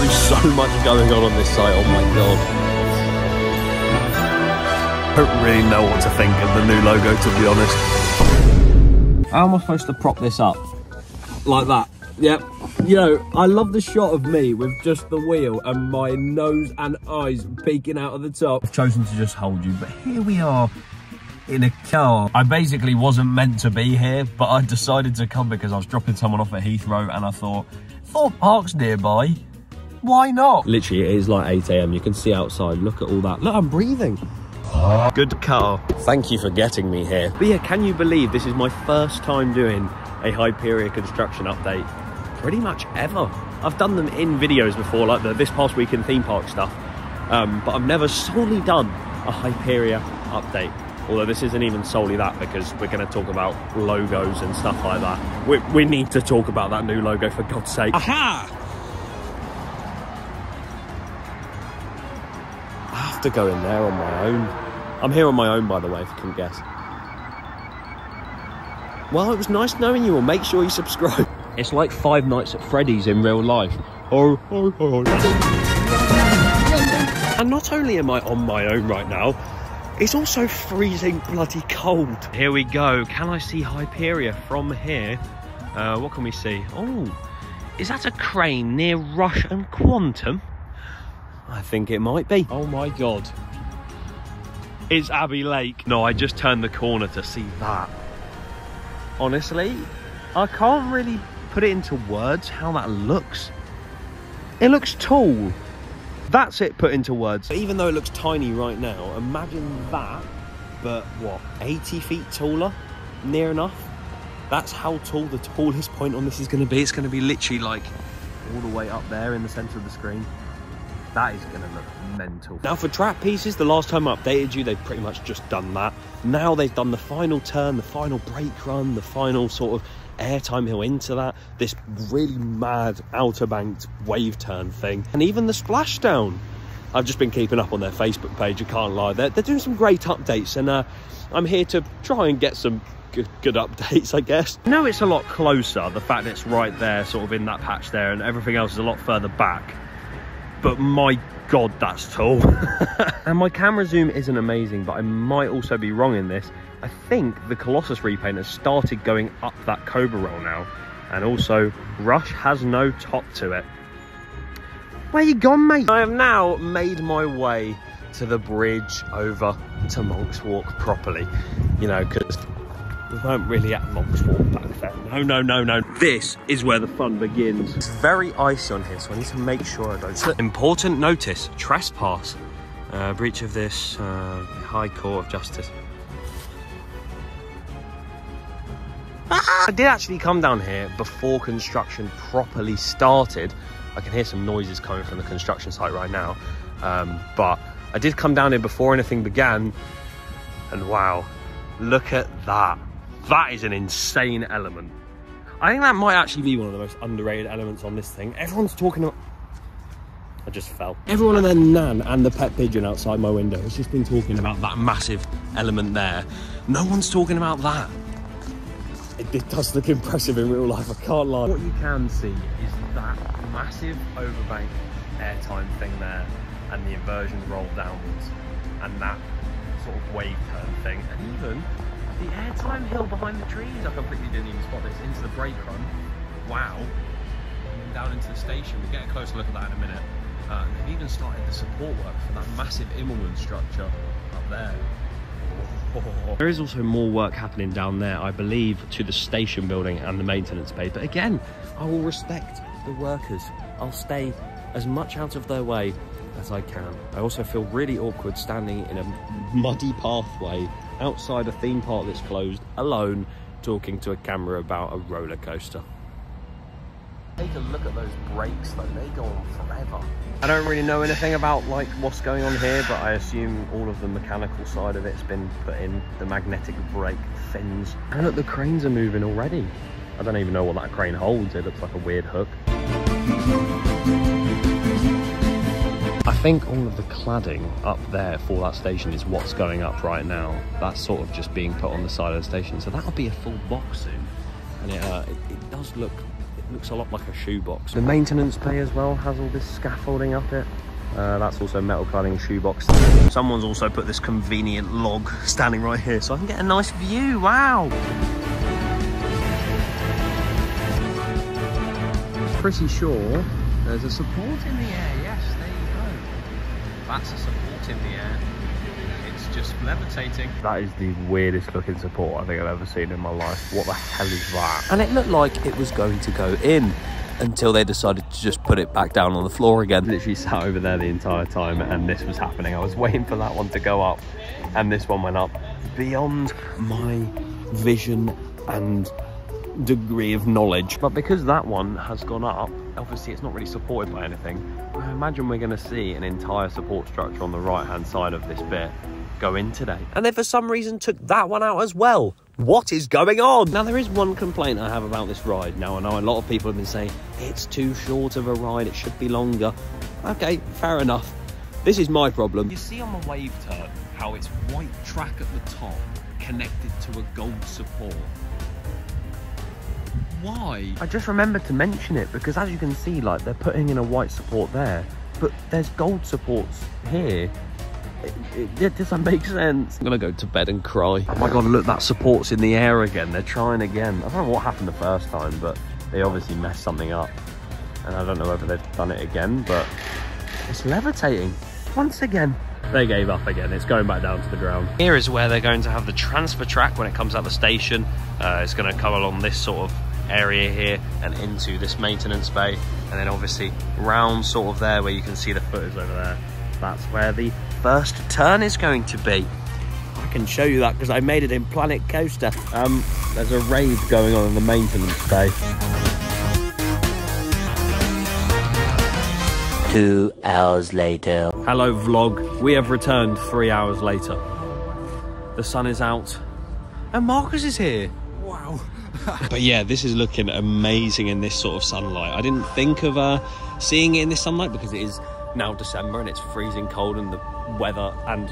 There is so much going on this site, oh my god. I don't really know what to think of the new logo, to be honest. How am I supposed to prop this up? Like that. Yep. You know, I love the shot of me with just the wheel and my nose and eyes peeking out of the top. I've chosen to just hold you, but here we are in a car. I basically wasn't meant to be here, but I decided to come because I was dropping someone off at Heathrow and I thought, Thorpe Park's nearby. Why not? Literally, it is like 8 AM. You can see outside. Look at all that. Look, I'm breathing. Good car. Thank you for getting me here. But yeah, can you believe this is my first time doing a Hyperia construction update? Pretty much ever. I've done them in videos before, like this past week in theme park stuff, but I've never solely done a Hyperia update. Although this isn't even solely that, because we're going to talk about logos and stuff like that. We need to talk about that new logo, for God's sake. Aha! I have to go in there on my own. I'm here on my own, by the way, if you couldn't guess. Well, it was nice knowing you all. Make sure you subscribe. It's like Five Nights at Freddy's in real life. And not only am I on my own right now, it's also freezing bloody cold. Here we go. Can I see Hyperia from here? What can we see? Oh, is that a crane near Rush and Quantum? I think it might be. Oh my God. It's Abbey Lake. No, I just turned the corner to see that. Honestly, I can't really put it into words how that looks. It looks tall. That's it put into words. Even though it looks tiny right now, imagine that, but what, 80 feet taller? Near enough? That's how tall the tallest point on this is going to be. It's going to be literally like all the way up there in the centre of the screen. That is going to look mental. Now for track pieces, the last time I updated you, they've pretty much just done that. Now they've done the final turn, the final brake run, the final sort of airtime hill into that, this really mad outer banked wave turn thing, and even the splashdown. I've just been keeping up on their Facebook page, I can't lie. They're doing some great updates, and I'm here to try and get some good updates, I guess. I know it's a lot closer, the fact that it's right there, sort of in that patch there, and everything else is a lot further back. But my God, that's tall. And my camera zoom isn't amazing, but I might also be wrong in this. I think the Colossus repaint has started going up that Cobra roll now. And also, Rush has no top to it. Where you gone, mate? I have now made my way to the bridge over to Monk's Walk properly. You know, because we weren't really at Monk's Walk back then. No. This is where the fun begins. It's very icy on here, so I need to make sure I don't slip. Important notice, trespass. Breach of this, High Court of Justice. I did actually come down here before construction properly started. I can hear some noises coming from the construction site right now. But I did come down here before anything began. And wow, look at that. That is an insane element. I think that might actually be one of the most underrated elements on this thing. Everyone's talking about... I just fell. Everyone and their nan and the pet pigeon outside my window has just been talking about that massive element there. No one's talking about that. It does look impressive in real life, I can't lie. What you can see is that massive overbank airtime thing there, and the inversion roll downwards, and that sort of wave turn thing, and even the airtime hill behind the trees. I completely didn't even spot this. Into the brake run. Wow. And down into the station. We'll get a closer look at that in a minute. They've even started the support work for that massive Immelman structure up there. There is also more work happening down there, I believe, to the station building and the maintenance bay. But again, I will respect the workers. I'll stay as much out of their way as I can. I also feel really awkward standing in a muddy pathway outside a theme park that's closed, alone, talking to a camera about a roller coaster. Take a look at those brakes though, they go on forever. I don't really know anything about like what's going on here, but I assume all of the mechanical side of it's been put in, the magnetic brake fins. And look, the cranes are moving already. I don't even know what that crane holds, it looks like a weird hook. I think all of the cladding up there for that station is what's going up right now. That's sort of just being put on the side of the station. So that'll be a full box soon. And it does look looks a lot like a shoebox. The maintenance bay as well has all this scaffolding up it. That's also metal cladding shoebox. Someone's also put this convenient log standing right here so I can get a nice view. Wow! Pretty sure there's a support in the air. Yes, there you go. That's a support in the air. It's just levitating. That is the weirdest looking support I think I've ever seen in my life. What the hell is that? And it looked like it was going to go in until they decided to just put it back down on the floor again. Literally sat over there the entire time and this was happening. I was waiting for that one to go up and this one went up beyond my vision and degree of knowledge. But because that one has gone up, obviously it's not really supported by anything. I imagine we're going to see an entire support structure on the right hand side of this bit go in today. And they for some reason took that one out as well. What is going on? Now there is one complaint I have about this ride. Now I know a lot of people have been saying it's too short of a ride, it should be longer. Okay, fair enough. This is my problem. You see on the wave turn how it's white track at the top connected to a gold support. Why? I just remembered to mention it because as you can see, like, they're putting in a white support there, but there's gold supports here. It doesn't make sense. I'm gonna go to bed and cry. Oh my god, look, that support's in the air again. They're trying again. I don't know what happened the first time, but they obviously messed something up. And I don't know whether they've done it again, but it's levitating once again. They gave up again. It's going back down to the ground. Here is where they're going to have the transfer track when it comes out the station. It's going to come along this sort of area here and into this maintenance bay. And then obviously round sort of there where you can see the footers over there. That's where the first turn is going to be. I can show you that because I made it in Planet Coaster. There's a rave going on in the maintenance bay. 2 hours later. Hello vlog, we have returned 3 hours later. The sun is out and Marcus is here. Wow. But yeah, this is looking amazing in this sort of sunlight. I didn't think of seeing it in this sunlight because it is now December and it's freezing cold and the weather and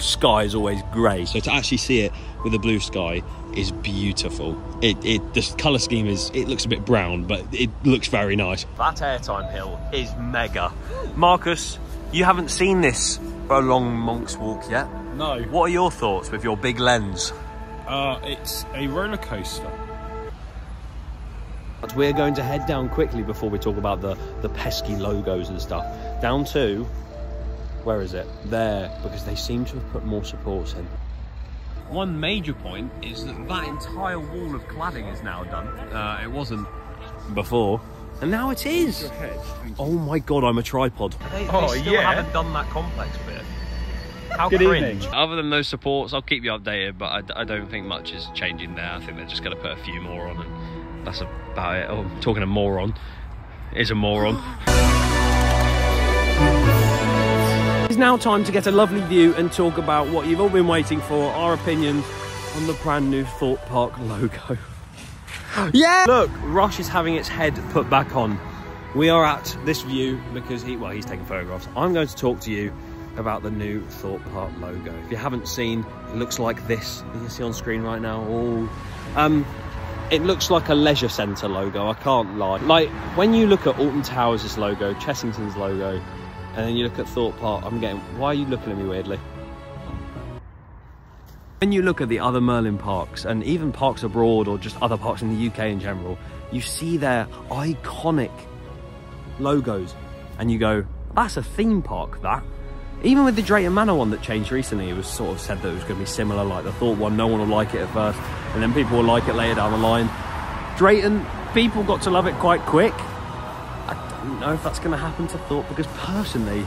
sky is always grey. So to actually see it with the blue sky is beautiful. The colour scheme it looks a bit brown, but it looks very nice. That airtime hill is mega. Marcus, you haven't seen this for a long Monk's Walk yet. No. What are your thoughts with your big lens? It's a roller coaster. But we're going to head down quickly before we talk about the pesky logos and stuff. Down to, where is it? There, because they seem to have put more supports in. One major point is that that entire wall of cladding is now done. It wasn't before, and now it is. Oh my god, I'm a tripod. They still haven't done that complex bit. How cringe. Other than those supports, I'll keep you updated, but I don't think much is changing there. I think they're just going to put a few more on, and that's about it. Oh, I'm talking a moron. Is a moron. It's now time to get a lovely view and talk about what you've all been waiting for, our opinions on the brand new Thorpe Park logo. Yeah! Look, Rush is having its head put back on. We are at this view because he's taking photographs. I'm going to talk to you about the new Thorpe Park logo. If you haven't seen, it looks like this. You can see on screen right now. Oh, it looks like a leisure centre logo, I can't lie. Like, when you look at Alton Towers' logo, Chessington's logo, and then you look at Thorpe Park, why are you looking at me weirdly? When you look at the other Merlin parks, and even parks abroad, or just other parks in the UK in general, you see their iconic logos, and you go, that's a theme park, that. Even with the Drayton Manor one that changed recently, it was sort of said that it was going to be similar, like the Thorpe one, no one will like it at first, and then people will like it later down the line. Drayton, people got to love it quite quick. I don't know if that's going to happen to Thorpe, because personally,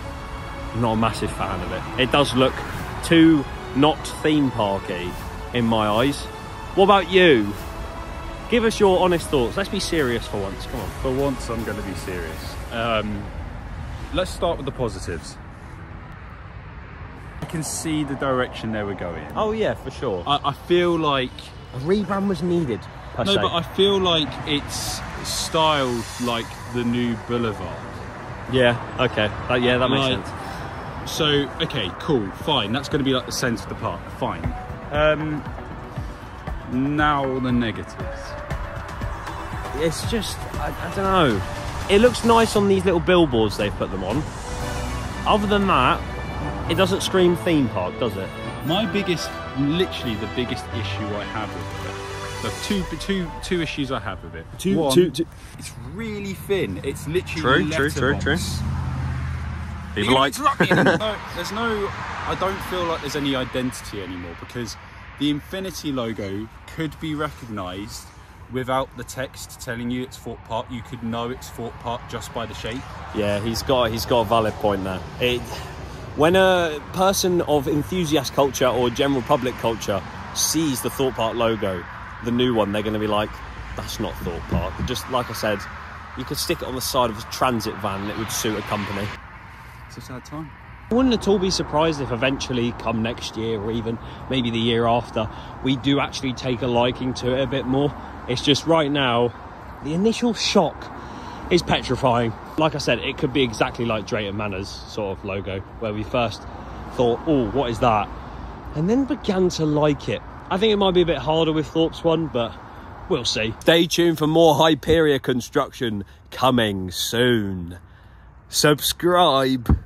I'm not a massive fan of it. It does look too not theme parky in my eyes. What about you? Give us your honest thoughts. Let's be serious for once, come on. For once, I'm going to be serious. Let's start with the positives. I can see the direction they were going. Oh yeah, for sure. I feel like a rebrand was needed, per se. No, but I feel like it's styled like the new boulevard. Yeah, okay. Yeah, that makes sense. So, okay, cool, fine. That's going to be like the centre of the park. Fine. Now the negatives. it's just, I don't know. It looks nice on these little billboards they've put them on. Other than that, it doesn't scream theme park, does it? My biggest, literally the biggest issue I have with it, two issues I have with it. One, it's really thin. It's literally True. People like... I don't feel like there's any identity anymore, because the infinity logo could be recognised without the text telling you it's Thorpe Park. You could know it's Thorpe Park just by the shape. Yeah, he's got a valid point there. When a person of enthusiast culture or general public culture sees the Thorpe Park logo, the new one, they're going to be like, that's not Thorpe Park. Just like I said, you could stick it on the side of a transit van and it would suit a company. It's a sad time. I wouldn't at all be surprised if eventually, come next year or even maybe the year after, we do actually take a liking to it a bit more. It's just right now, the initial shock is petrifying. Like I said, it could be exactly like Drayton Manor's sort of logo, where we first thought, oh, what is that? And then began to like it. I think it might be a bit harder with Thorpe's one, but we'll see. Stay tuned for more Hyperia construction coming soon. Subscribe.